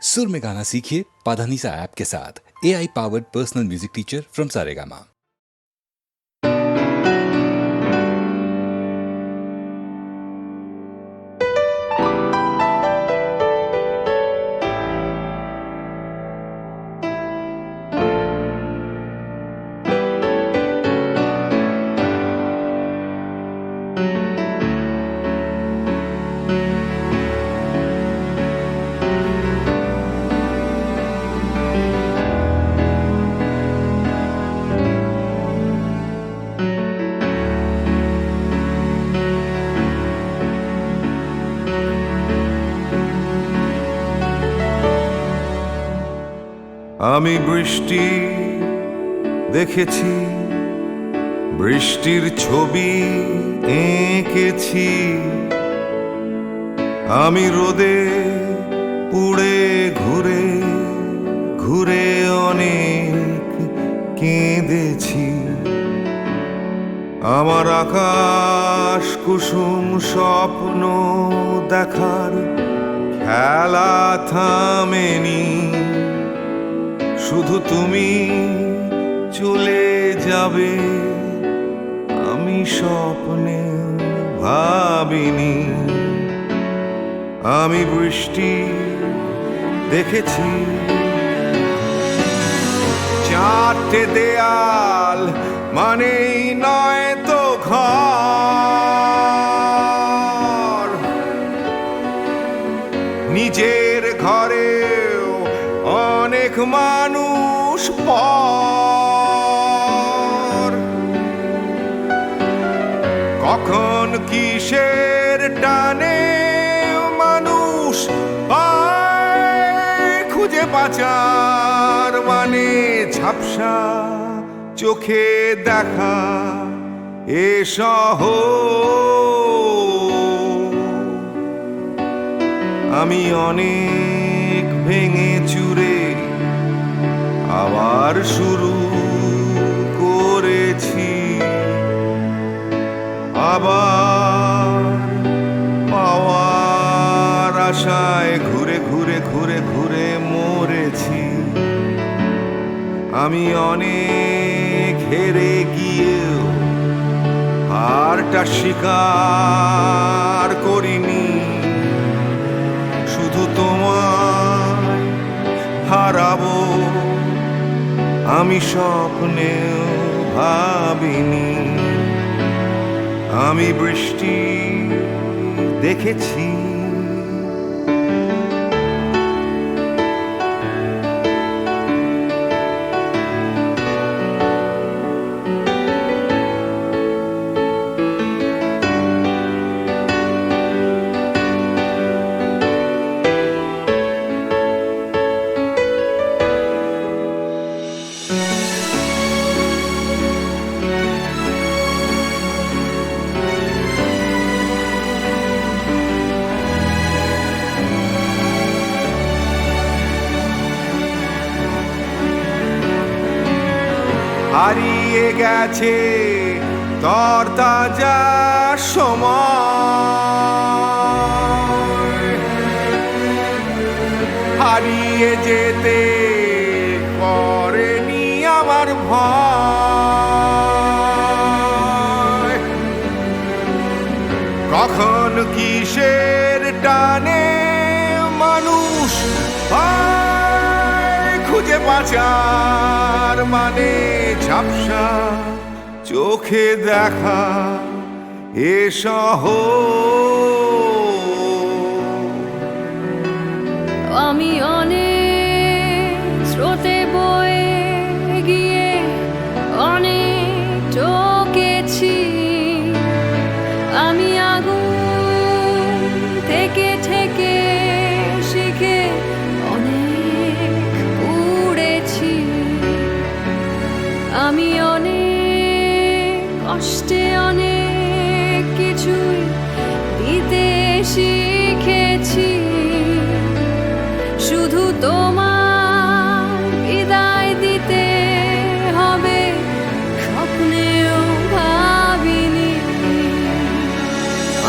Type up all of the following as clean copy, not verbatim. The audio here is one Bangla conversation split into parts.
सुर में गाना सीखिए पाधानीसा ऐप के साथ। AI powered personal music teacher from Saregama. আমি বৃষ্টি দেখেছি, বৃষ্টির ছবি এঁকেছি। আমি রোদে পুড়ে ঘুরে ঘুরে অনেক কেঁদেছি। আমার আকাশ কুসুম স্বপ্ন দেখার খেলা থামেনি। শুধু তুমি চলে যাবে আমি স্বপ্নে ভাবিনি। আমি বৃষ্টি দেখেছি, চারটে দেয়াল মানেই নয় তো ঘর। নিজের ঘরেও অনেক মানুষ পর। কখন কিসের টানে মানুষ পায় খুঁজে বাঁচার মানে। ঝাপসা চোখে দেখা এ শহর। আমি অনেক ভেঙে চুরে আবার শুরু করেছি। আবার পাওয়ার আশায় ঘুরে ঘুরে ঘুরে ঘুরে মরেছি। আমি অনেক হেরে গিয়েও হারটা স্বীকার করিনি। শুধু তোমায় হারাবো আমি স্বপ্নেও ভাবিনি। আমি বৃষ্টি দেখেছি। হারিয়ে গেছে তরতাজা সময়। হারিয়ে যেতে করেনি আমার ভয়। কখন কিসের টানে মানুষ পায় খুঁজে বাঁচার মানে। ঝাপসা চোখে দেখা এ শহর। আমি অনেক স্রোতে বয়ে গিয়ে অনেক টকেছি। আমি আগুন থেকে থেকে শিখে অনেক উড়েছি। আমি অনেক কষ্টে অনেক কিছুই দিতে শিখেছি। শুধু তোমার বিদায় দিতে হবে স্বপ্নেও ভাবিনি।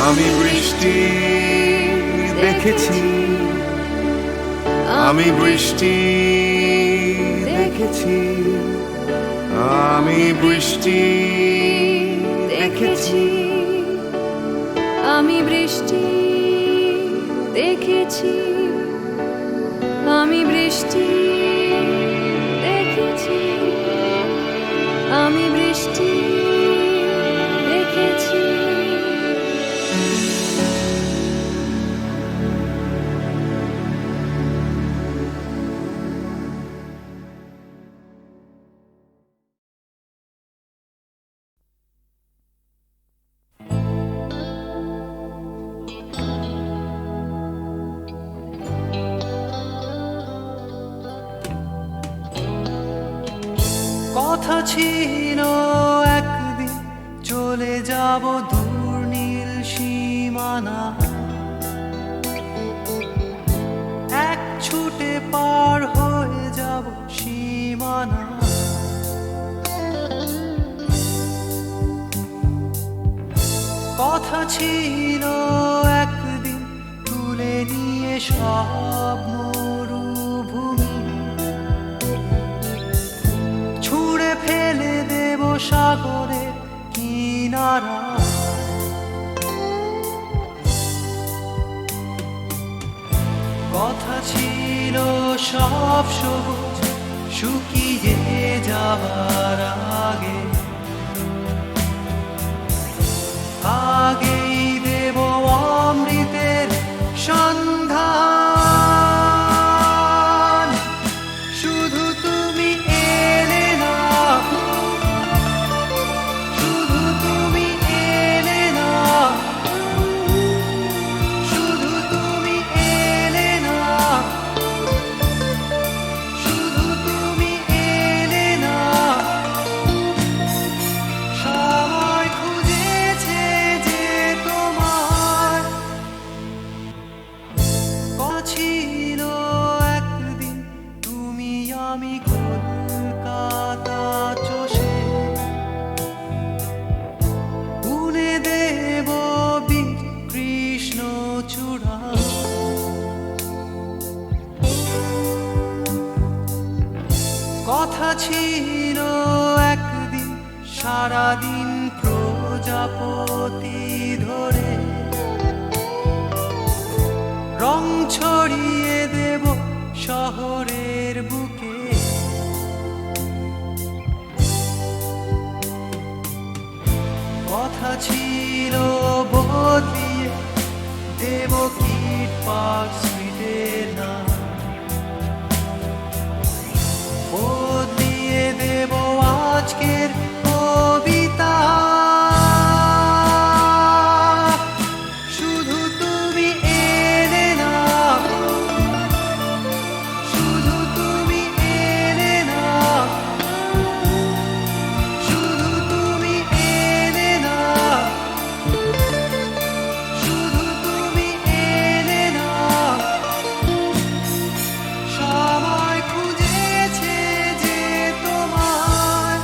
আমি বৃষ্টি দেখেছি, আমি বৃষ্টি দেখেছি, আমি বৃষ্টি দেখেছি, আমি বৃষ্টি দেখেছি, আমি বৃষ্টি দেখেছি, আমি বৃষ্টি দেখেছি। কথা ছিল একদিন চলে যাব দূর নীল সীমানা, এক ছুটে পার হয়ে যাব সীমানা। কথা ছিল একদিন তুলে নিয়ে সব মরুভূমি, ছুঁড়ে ফেলে দেব সাগরের কিনারা। কথা ছিল সব সবুজ শুকিয়ে যাবার আগে, আগেই দেব অমৃতের সন্ধান। শুধু তুমি এলে না, শুধু তুমি এলে না, শুধু তুমি এলে না, শুধু তুমি এলে না। সবাই খুঁজেছে যে তোমার কথা ছিল একদিন তুমি আমি কলকাতা চষে বুনে দেব বীর কৃষ্ণ চূড়া। কথা ছিল একদিন সারাদিন প্রজাপতি ধরে রং ছড়িয়ে দেব শহরের বুকে। কথা ছিল বদলিয়ে দেব কিট পার্ক স্ট্রিটের নাম, বদলিয়ে দেব আজকের কবিতা। শুধু তুমি এলে না, শুধু তুমি এলে না, শুধু তুমি এলে না, শুধু তুমি এলে না। সবাই খুঁজেছে যে তোমার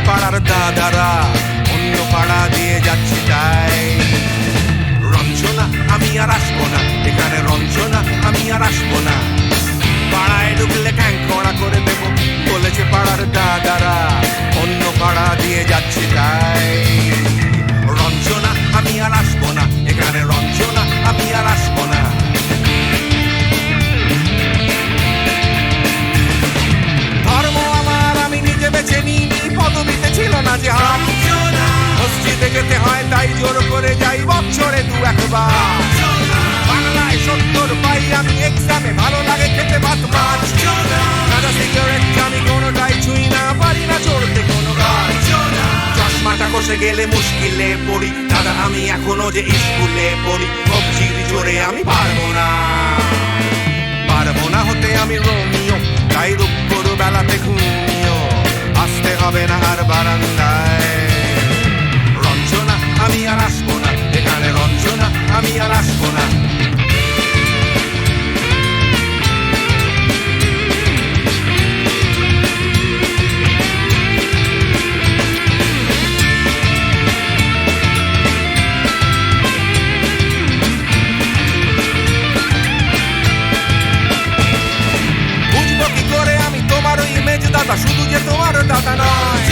পাড়ার দাদারা অন্য পাড়া দিয়ে যাচ্ছি তাই রঞ্জনা আমি আর আসবো না এখানে রঞ্জনা আমি আর আসবো না পাড়ায় ঢুকলে ক্যাংকড়া করে দেব বলেছে পাড়ার দাদারা অন্য পাড়া দিয়ে যাচ্ছি তাই রঞ্জনা আমি আর আসবো না এখানে রঞ্জনা আমি আর আসবো না ধর্ম আমার আমি নিজে বেছে নিইনি পদবিতে ছিল না যে হাত মসজিদে যেতে হয় তাই জোর করে যাই বছরে দু একবার বাংলায় 70 পাই আমি এক্সামে ভালো লাগে খেতে ভাত মাছ সাদা সিগারেট আমি কোনোটাই ছুঁই না পারি না চড়তে কোনো গাছ চশমাটা কষে গেলে মুশকিলে পড়ি দাদা আমি এখনো যে স্কুলে পড়ি কবজির জোরে আমি পারবো না হতে আমি রোমিও তাই দুপুর বেলাতে ঘুমিও আসতে হবে না আর বারান্দায় রঞ্জনা আমি আর আসবো না এখানে রঞ্জনা আমি আর আসবো না দাদা শুধু যে তোমার দাদা নয়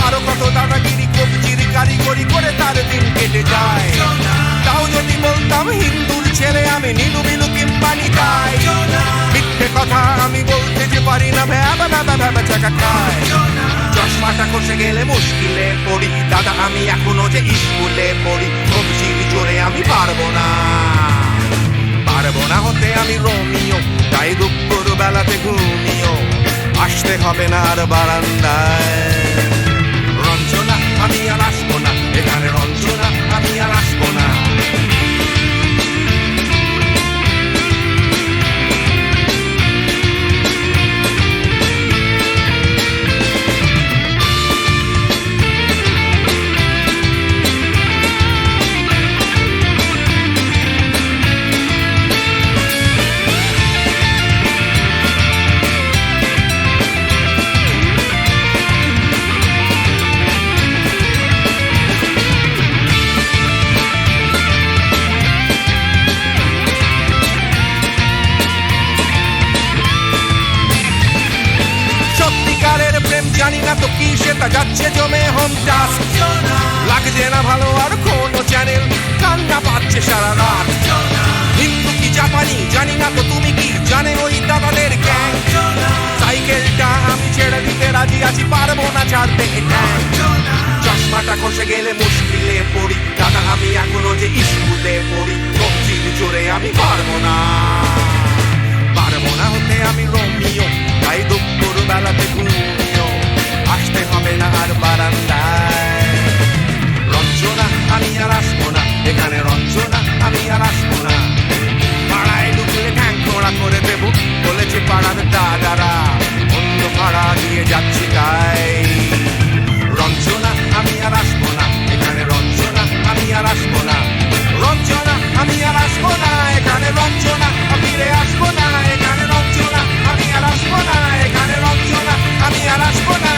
আরো কত দাদাগিরি কবজির কারিগরি করে তার দিন কেটে যায় তাও যদি বলতাম হিন্দুর ছেলে আমি নীলু বিলু কিংবা নিতাই মিথ্যে কথা আমি বলতে যে পারি না ভ্যাবা ভ্যাবা ভ্যাবা চাকা খায় চশমাটা কষে গেলে মুশকিলে পড়ি দাদা আমি এখনো যে স্কুলে পড়ি কবজির জোরে আমি পারবো না হতে আমি রোমিও তাই দুপুর বেলাতে ঘুমিও আসতে হবে না আর বারান্দায় রঞ্জনা আমি আর আসবো না এখানে রঞ্জনা আমি আর আসবো না জানি না তো কি সেটা যাচ্ছে জমে হন্টাস লাগছে না ভালো আর কোনো চ্যানেল কান্না পাচ্ছে সারা রাত হিন্দু কি জাপানি জানি না তো তুমি কি জানে ওই দাদাদের গ্যাং সাইকেলটা আমি ছেড়ে দিতে রাজি আছি পারবো না ছাড়তে চশমাটা খসে গেলে মুশকিলে পড়ি দাদা আমি এখনো যে স্কুলে পড়ি কবজির জোরে আমি পারবো না হতে আমি রোমিও তাই দুপুর বেলাতে ঘুমিও আসতে হবে না আর বারান্দায় রঞ্জনা আমি আর আসবো না এখানে রঞ্জনা আমি আর আসবো না পাড়ায় ঢুকলে ক্যাংকড়া করে দেবো বলেছে পাড়ার দাদারা অন্য পাড়া দিয়ে যাচ্ছি তাই রঞ্জনা আমি আর আসবো না এখানে রঞ্জনা আমি আর আসবো না রঞ্জনা আমি আর আসবো না এখানে রঞ্জনা ফিরে আসবো না এখানে রঞ্জনা আমি আর আসবো না এখানে রঞ্জনা আমি আর আসবো না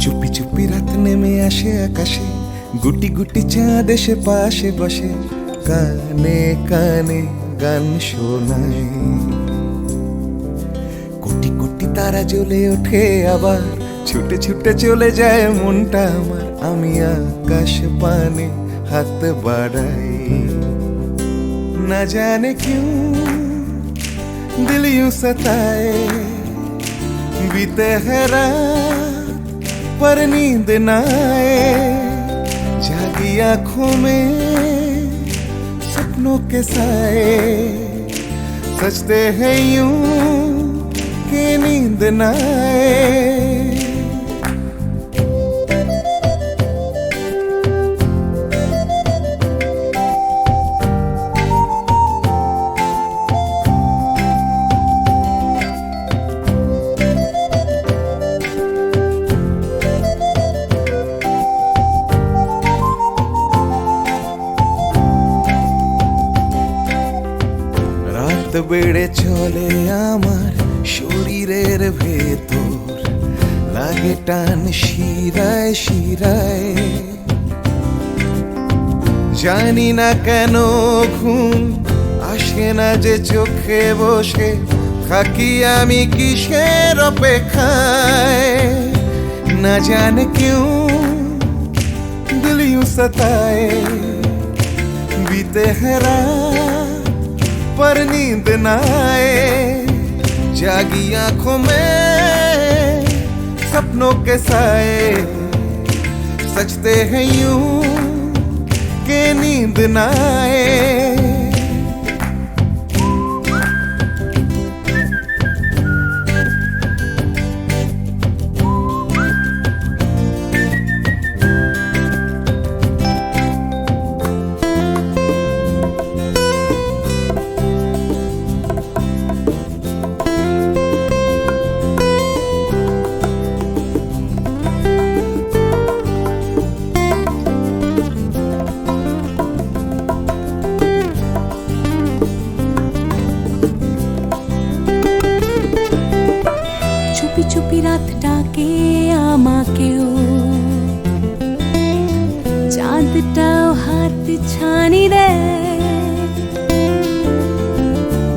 চুপি চুপি রাত নেমে আসে আকাশে গুটি গুটি চাঁদ এসে পাশে বসে কানে কানে গান শোনায় কোটি কোটি তারা জ্বলে ওঠে আবার ছুটে ছুটে চলে যায় মনটা আমার আমি আকাশ পানে হাত বাড়াই না জানে কিউ দিল यूं सताए बीते है रात पर नींद न आए जागी आंखों में सपनों के साए सजते हैं यूं कि नींद न आए বেড়ে চলে আমার শরীরের ভেতর, লাগে টান শিরায় শিরায়। জানি না কেন ঘুম আসে না যে চোখে বসে থাকি আমি কিসের অপেক্ষায়। না জানে क्यों दिल यूं सताए, बीते है रात पर नींद न आए। जागी आंखों में सपनों के साए, सजते हैं यूं के नींद न आए। চুপি চুপি রাত ডাকে আমাকেও, চাঁদটাও হাত ছানি দেয়।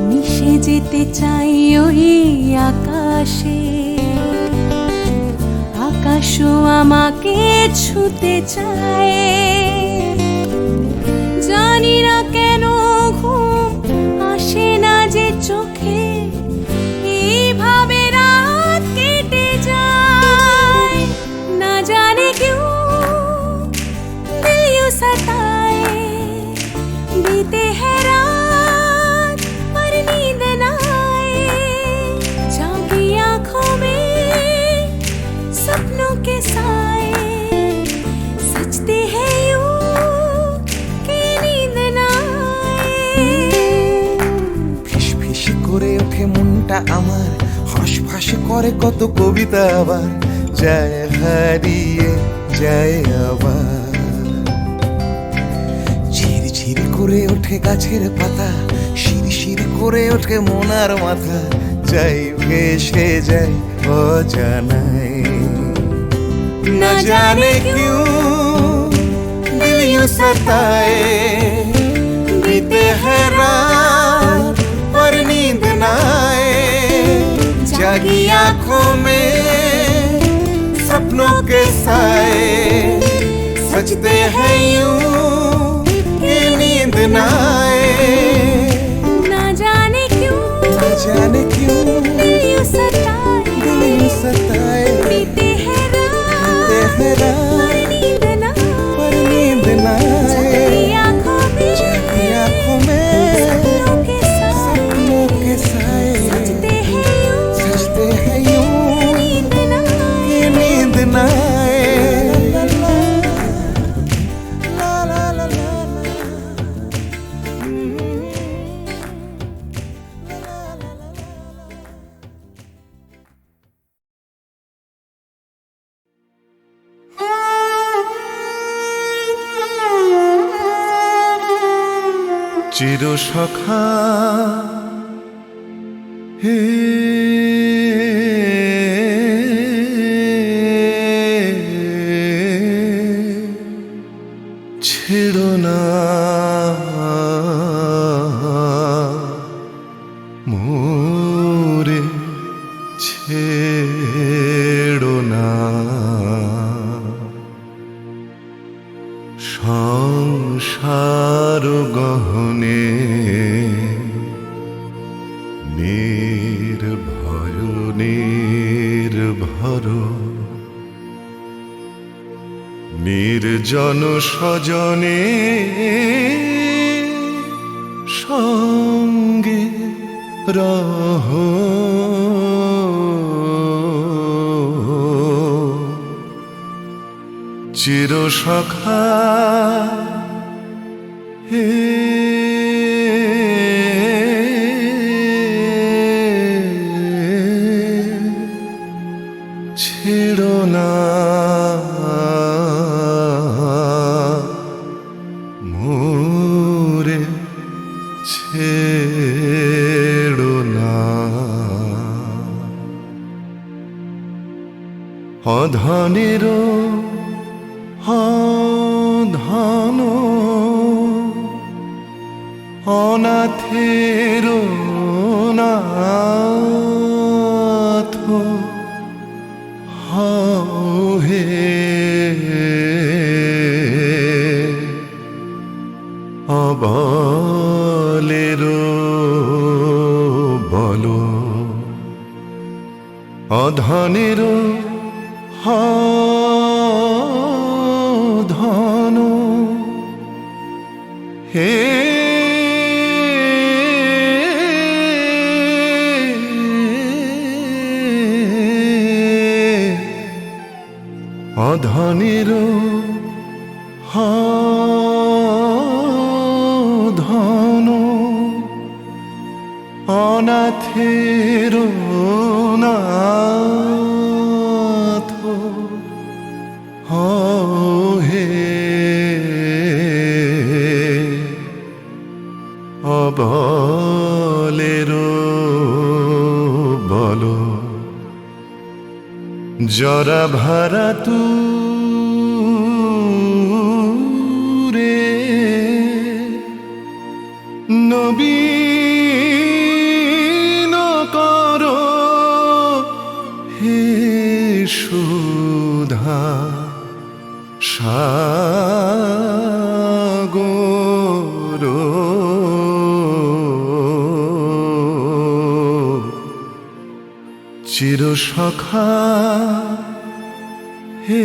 মিশে যেতে চাই ওই আকাশে, আকাশও আমাকে ছুতে চায়। জানি না কেন ঘুম আসে না যে চোখে, এইভাবে রাত কেটে যায়। না জানে क्यों दिल यूं सताए, बीते है रात पर नींद न आए। जागी आंखों में सपनों के साए, सजते हैं यूं कि नींद न आए। ফিস ফিস করে ওঠে মনটা আমার, হাঁস করে কত কবিতা আবার যায় হারিয়ে যায় আবার। ঝিরঝির করে ওঠে গাছের পাতা, শিরশির করে ওঠে মনার মাথা, যাই ভেসে যায় অজানায়। না জানে क्यों दिल यूं सताए, बीते है रात पर नींद न आए। जागी आंखों में सपनों के साए, सजते हैं यूं कि नींद न आए। ना जाने क्यों दिल यूं सताए, दिल यूं सताए, बीते हैं बीते है रात पर नींद न आए। जागी आंखों में सपनों के साए, सजते हैं यूं कि नींद न आए। ला ला ला ला ला। চির সখা হে ছেড়ো না মোরে, ছেড়ো না। সংসার গহনে নির্ভয় নির্ভর, নির্জন স্বজনে সঙ্গে রহ। চির সখা হে ছেড়ো না মোরে, ছেড়ো অধনেরও ধন অনাথেরও নাথ হও হে অবলেরও বলো অধনেরও ধন হে অধনেরও ধন অনাথেরও নাথ হও হে অবলেরও বলো জরা ভারা তুরে নবীন করো হে সুধা সাগর চির সখা হে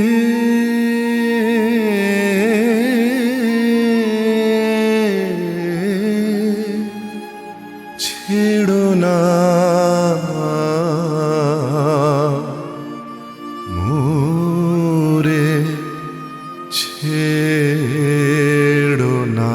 ছেড়ো না মোরে ছেড়ো না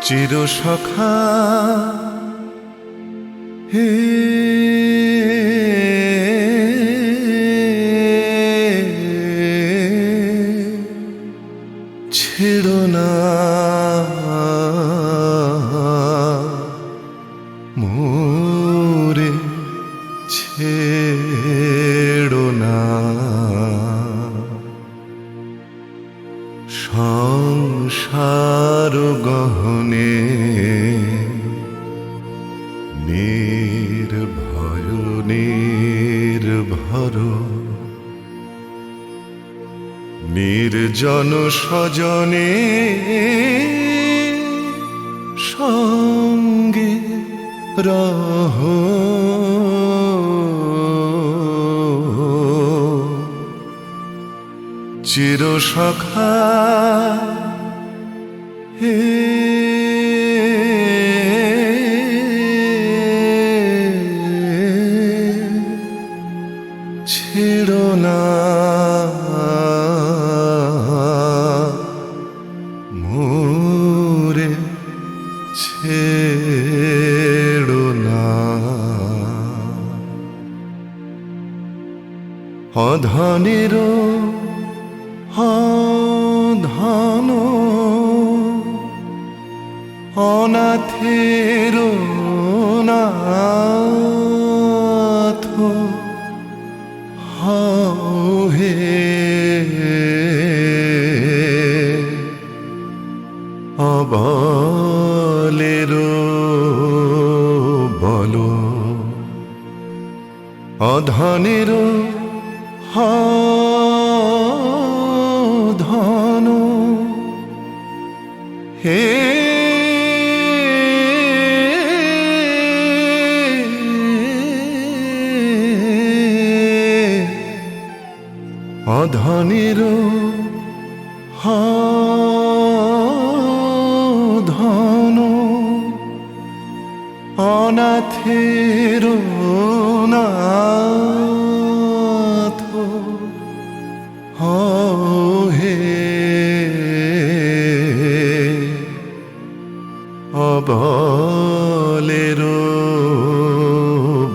চির সখা হে ছেড়ো না মোরে ছেড়ো না সংসার গহনে নির্ভয় নির্ভর নির্জন স্বজনে সঙ্গে রহ চির সখা হে ছেড়ো না মোরে ছেড়ো না অধনেরও ধন অনাথেরও নাথ হও হে অবলেরও বলো অধনেরও ধন হে অধনেরও ধন অনাথেরও নাথ হও হে অবলেরও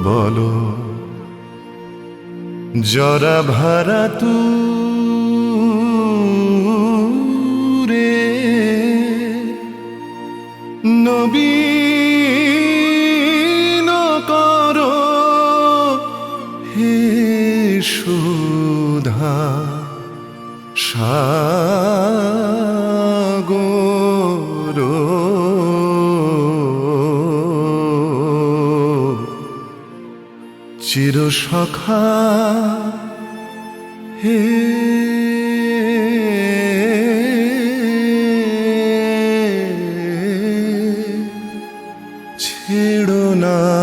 বলো জরা ভারা তুই সুধা সাগর চির সখা হে ছেড়ো না